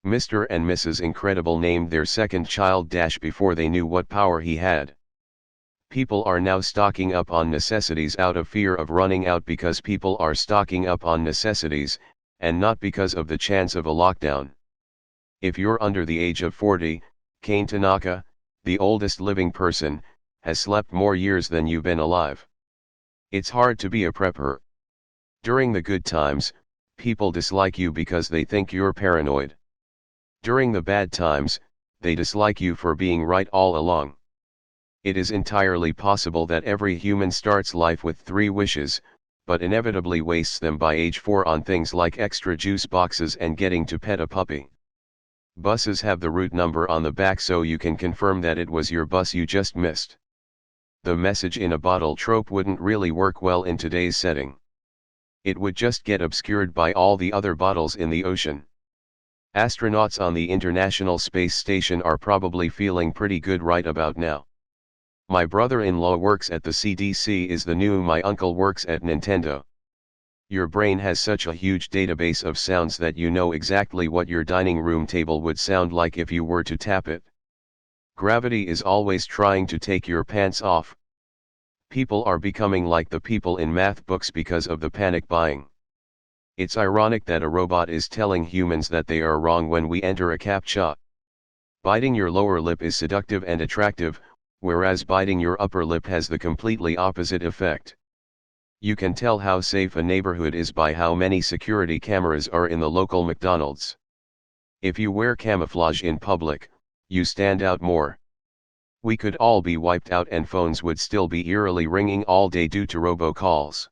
Mr. and Mrs. Incredible named their second child Dash before they knew what power he had. People are now stocking up on necessities out of fear of running out because people are stocking up on necessities, and not because of the chance of a lockdown. If you're under the age of 40, Kane Tanaka, the oldest living person, has slept more years than you've been alive. It's hard to be a prepper. During the good times, people dislike you because they think you're paranoid. During the bad times, they dislike you for being right all along. It is entirely possible that every human starts life with 3 wishes, but inevitably wastes them by age 4 on things like extra juice boxes and getting to pet a puppy. Buses have the route number on the back so you can confirm that it was your bus you just missed. The message in a bottle trope wouldn't really work well in today's setting. It would just get obscured by all the other bottles in the ocean. Astronauts on the International Space Station are probably feeling pretty good right about now. My brother-in-law works at the CDC is the new my uncle works at Nintendo. Your brain has such a huge database of sounds that you know exactly what your dining room table would sound like if you were to tap it. Gravity is always trying to take your pants off. People are becoming like the people in math books because of the panic buying. It's ironic that a robot is telling humans that they are wrong when we enter a CAPTCHA. Biting your lower lip is seductive and attractive, whereas biting your upper lip has the completely opposite effect. You can tell how safe a neighborhood is by how many security cameras are in the local McDonald's. If you wear camouflage in public, you stand out more. We could all be wiped out and phones would still be eerily ringing all day due to robocalls.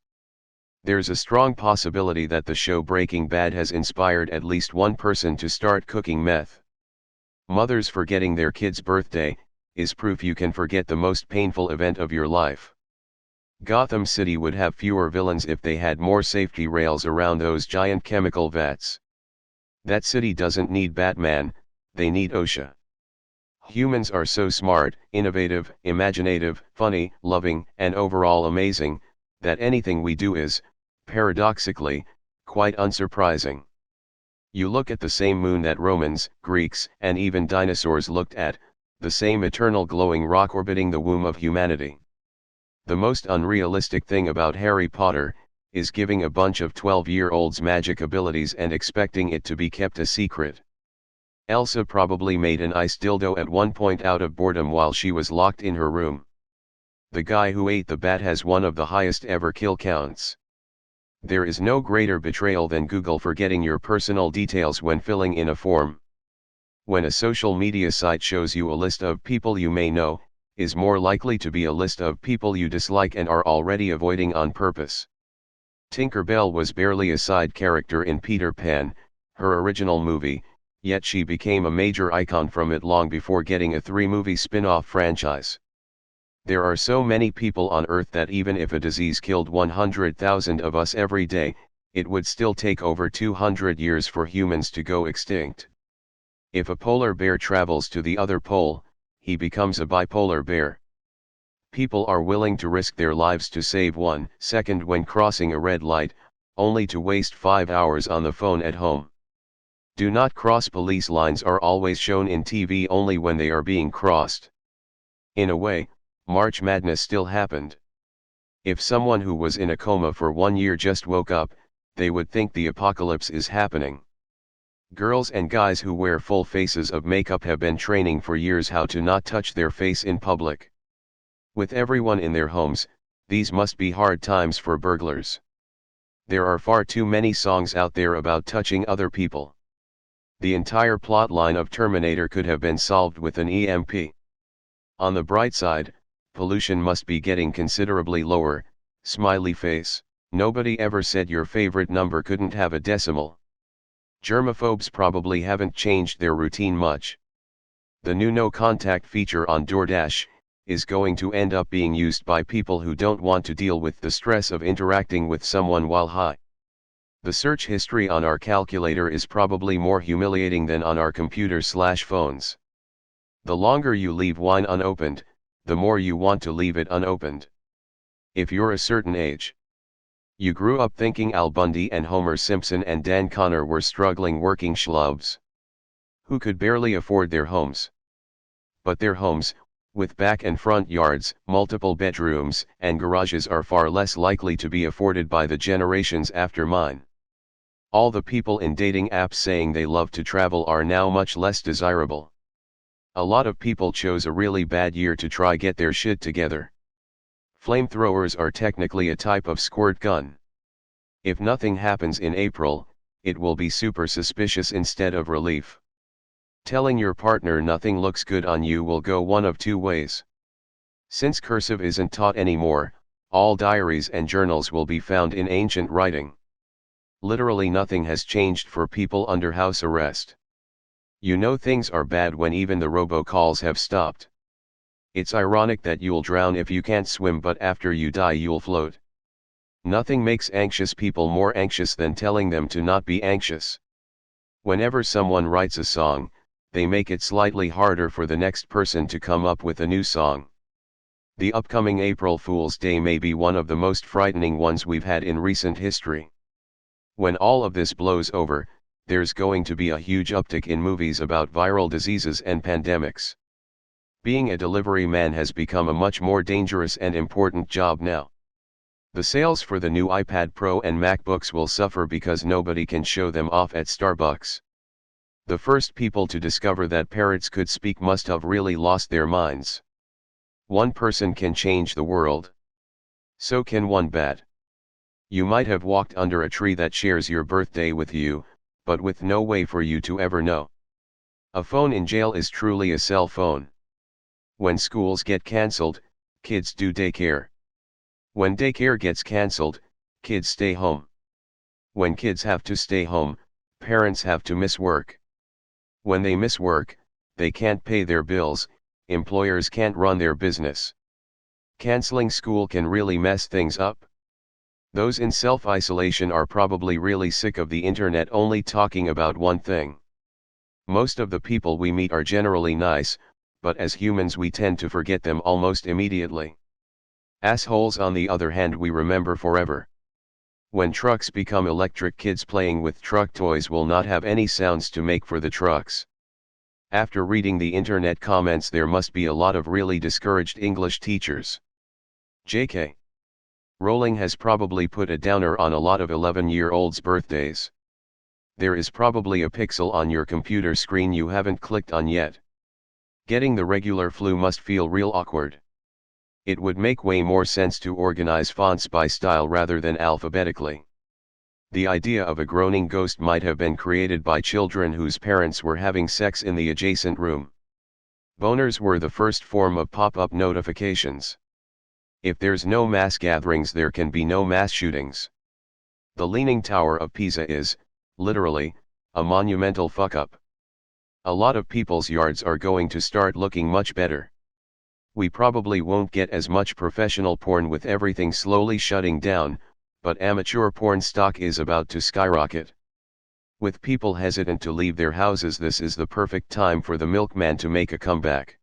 There's a strong possibility that the show Breaking Bad has inspired at least one person to start cooking meth. Mothers forgetting their kid's birthday is proof you can forget the most painful event of your life. Gotham City would have fewer villains if they had more safety rails around those giant chemical vats. That city doesn't need Batman, they need OSHA. Humans are so smart, innovative, imaginative, funny, loving, and overall amazing, that anything we do is, paradoxically, quite unsurprising. You look at the same moon that Romans, Greeks, and even dinosaurs looked at, the same eternal glowing rock orbiting the womb of humanity. The most unrealistic thing about Harry Potter is giving a bunch of 12-year-olds magic abilities and expecting it to be kept a secret. Elsa probably made an ice dildo at one point out of boredom while she was locked in her room. The guy who ate the bat has one of the highest ever kill counts. There is no greater betrayal than Google forgetting your personal details when filling in a form. When a social media site shows you a list of people you may know, is more likely to be a list of people you dislike and are already avoiding on purpose. Tinker Bell was barely a side character in Peter Pan, her original movie, yet she became a major icon from it long before getting a 3-movie spin-off franchise. There are so many people on Earth that even if a disease killed 100,000 of us every day, it would still take over 200 years for humans to go extinct. If a polar bear travels to the other pole, he becomes a bipolar bear. People are willing to risk their lives to save 1 second when crossing a red light, only to waste 5 hours on the phone at home. Do not cross police lines are always shown in TV only when they are being crossed. In a way, March Madness still happened. If someone who was in a coma for 1 year just woke up, they would think the apocalypse is happening. Girls and guys who wear full faces of makeup have been training for years how to not touch their face in public. With everyone in their homes, these must be hard times for burglars. There are far too many songs out there about touching other people. The entire plotline of Terminator could have been solved with an EMP. On the bright side, pollution must be getting considerably lower, smiley face. Nobody ever said your favorite number couldn't have a decimal. Germaphobes probably haven't changed their routine much. The new no contact feature on DoorDash is going to end up being used by people who don't want to deal with the stress of interacting with someone while high. The search history on our calculator is probably more humiliating than on our computers/phones. The longer you leave wine unopened, the more you want to leave it unopened. If you're a certain age, you grew up thinking Al Bundy and Homer Simpson and Dan Connor were struggling working schlubs. who could barely afford their homes. But their homes, with back and front yards, multiple bedrooms, and garages are far less likely to be afforded by the generations after mine. All the people in dating apps saying they love to travel are now much less desirable. A lot of people chose a really bad year to try get their shit together. Flamethrowers are technically a type of squirt gun. If nothing happens in April, it will be super suspicious instead of relief. Telling your partner nothing looks good on you will go one of two ways. Since cursive isn't taught anymore, all diaries and journals will be found in ancient writing. Literally nothing has changed for people under house arrest. You know things are bad when even the robocalls have stopped. It's ironic that you'll drown if you can't swim, but after you die you'll float. Nothing makes anxious people more anxious than telling them to not be anxious. Whenever someone writes a song, they make it slightly harder for the next person to come up with a new song. The upcoming April Fool's Day may be one of the most frightening ones we've had in recent history. When all of this blows over, there's going to be a huge uptick in movies about viral diseases and pandemics. Being a delivery man has become a much more dangerous and important job now. The sales for the new iPad Pro and MacBooks will suffer because nobody can show them off at Starbucks. The first people to discover that parrots could speak must have really lost their minds. One person can change the world. So can one bat. You might have walked under a tree that shares your birthday with you, but with no way for you to ever know. A phone in jail is truly a cell phone. When schools get cancelled, kids do daycare. When daycare gets cancelled, kids stay home. When kids have to stay home, parents have to miss work. When they miss work, they can't pay their bills, employers can't run their business. Canceling school can really mess things up. Those in self-isolation are probably really sick of the internet only talking about one thing. Most of the people we meet are generally nice, but as humans we tend to forget them almost immediately. Assholes on the other hand we remember forever. When trucks become electric, kids playing with truck toys will not have any sounds to make for the trucks. After reading the internet comments, there must be a lot of really discouraged English teachers. JK. Rowling has probably put a downer on a lot of 11-year-olds' birthdays. There is probably a pixel on your computer screen you haven't clicked on yet. Getting the regular flu must feel real awkward. It would make way more sense to organize fonts by style rather than alphabetically. The idea of a groaning ghost might have been created by children whose parents were having sex in the adjacent room. Boners were the first form of pop-up notifications. If there's no mass gatherings, there can be no mass shootings. The Leaning Tower of Pisa is, literally, a monumental fuck-up. A lot of people's yards are going to start looking much better. We probably won't get as much professional porn with everything slowly shutting down, but amateur porn stock is about to skyrocket. With people hesitant to leave their houses, this is the perfect time for the milkman to make a comeback.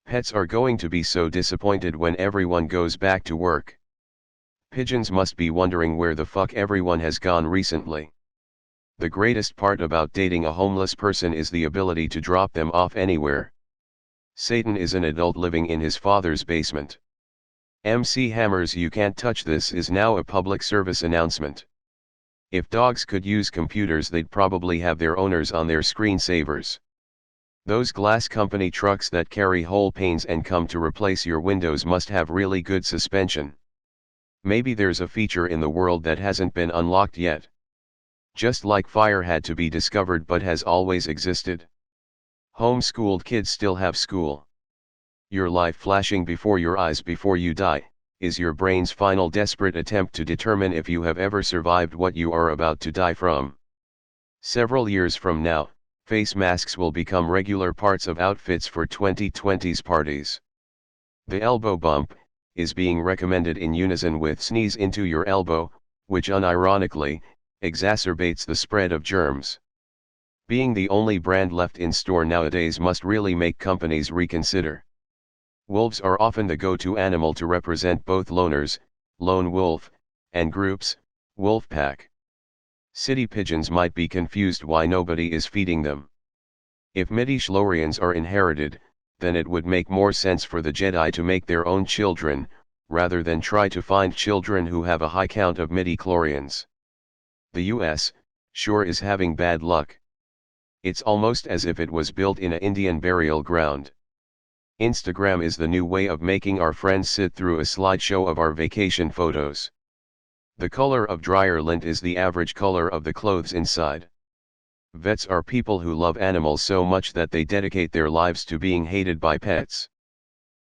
Pets are going to be so disappointed when everyone goes back to work. Pigeons must be wondering where the fuck everyone has gone recently. The greatest part about dating a homeless person is the ability to drop them off anywhere. Satan is an adult living in his father's basement. MC Hammer's "You Can't Touch This" is now a public service announcement. If dogs could use computers, they'd probably have their owners on their screensavers. Those glass company trucks that carry whole panes and come to replace your windows must have really good suspension. Maybe there's a feature in the world that hasn't been unlocked yet. Just like fire had to be discovered but has always existed. Homeschooled kids still have school. Your life flashing before your eyes before you die, is your brain's final desperate attempt to determine if you have ever survived what you are about to die from. Several years from now, face masks will become regular parts of outfits for 2020's parties. The elbow bump is being recommended in unison with sneeze into your elbow, which unironically exacerbates the spread of germs. Being the only brand left in store nowadays must really make companies reconsider. Wolves are often the go-to animal to represent both loners, lone wolf, and groups, wolf pack. City pigeons might be confused why nobody is feeding them. If midi-chlorians are inherited, then it would make more sense for the Jedi to make their own children, rather than try to find children who have a high count of midi-chlorians. The US, sure is having bad luck. It's almost as if it was built in an Indian burial ground. Instagram is the new way of making our friends sit through a slideshow of our vacation photos. The color of dryer lint is the average color of the clothes inside. Vets are people who love animals so much that they dedicate their lives to being hated by pets.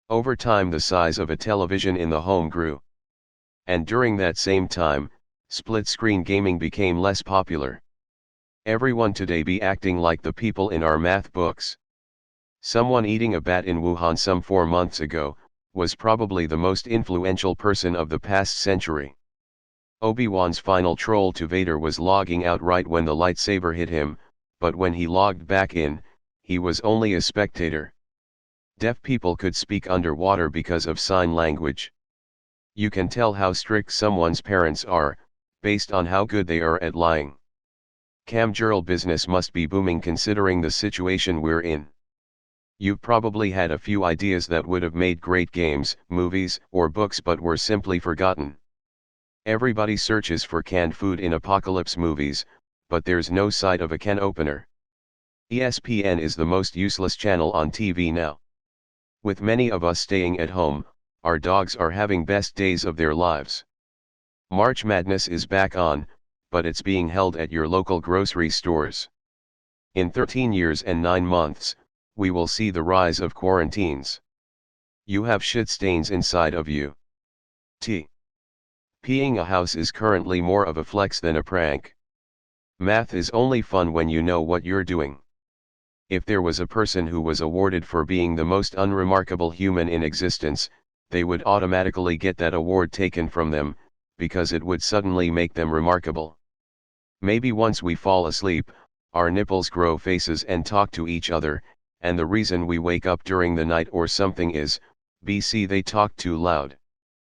Over time, the size of a television in the home grew. And during that same time, split-screen gaming became less popular. Everyone today be acting like the people in our math books. Someone eating a bat in Wuhan some 4 months ago, was probably the most influential person of the past century. Obi-Wan's final troll to Vader was logging out right when the lightsaber hit him, but when he logged back in, he was only a spectator. Deaf people could speak underwater because of sign language. You can tell how strict someone's parents are, based on how good they are at lying. Camgirl business must be booming considering the situation we're in. You've probably had a few ideas that would have made great games, movies, or books but were simply forgotten. Everybody searches for canned food in apocalypse movies, but there's no sight of a can opener. ESPN is the most useless channel on TV now. With many of us staying at home, our dogs are having best days of their lives. March Madness is back on, but it's being held at your local grocery stores. In 13 years and 9 months, we will see the rise of quarantines. You have shit stains inside of you. Peeing a house is currently more of a flex than a prank. Math is only fun when you know what you're doing. If there was a person who was awarded for being the most unremarkable human in existence, they would automatically get that award taken from them, because it would suddenly make them remarkable. Maybe once we fall asleep, our nipples grow faces and talk to each other, and the reason we wake up during the night or something is, BC they talk too loud.